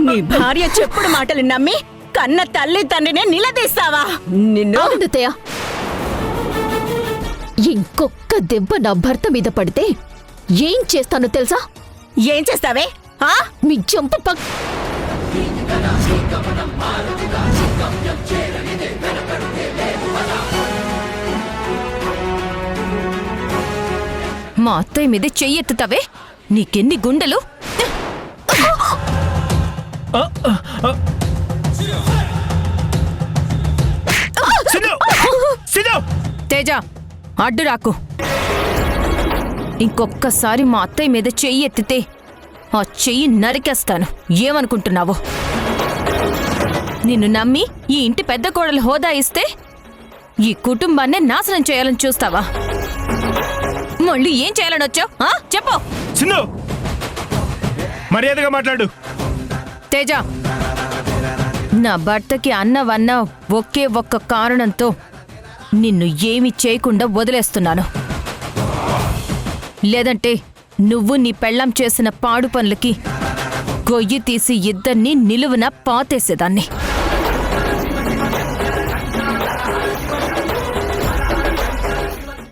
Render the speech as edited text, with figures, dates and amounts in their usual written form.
నీ భార్య చెప్పుడు మాటలు నమ్మి కన్న తల్లి తండ్రిని నిలదీస్తావా? నిన్ను ఆనందతయ్య, ఇంకొక్క దెబ్బ నా భర్త మీద పడితే ఏం చేస్తానో తెలుసా? ఏం చేస్తావే? మీ చెంప మా అత్తయ్య మీద చెయ్యెత్తుతావే? నీకెన్ని గుండెలు? తేజ, అడ్డు రాకు. ఇంకొక్కసారి మా అత్తయ్య మీద చెయ్యి ఎత్తితే ఆ చెయ్యి నరికేస్తాను. ఏమనుకుంటున్నావు? నిన్ను నమ్మి ఈ ఇంటి పెద్ద కోడలు హోదా ఇస్తే ఈ కుటుంబాన్నే నాశనం చేయాలని చూస్తావా? మళ్ళీ ఏం చేయాలని వచ్చావు? చెప్పు. సింధు, మర్యాదగా మాట్లాడు. తేజ, నా భర్తకి అన్నవన్న ఒకే ఒక్క కారణంతో నిన్ను ఏమీ చేయకుండా వదిలేస్తున్నాను. లేదంటే నువ్వు నీ పెళ్ళాం చేసిన పాడు పనులకి గొయ్యి తీసి ఇద్దరినీ నిలువున పాతేసేదాన్ని.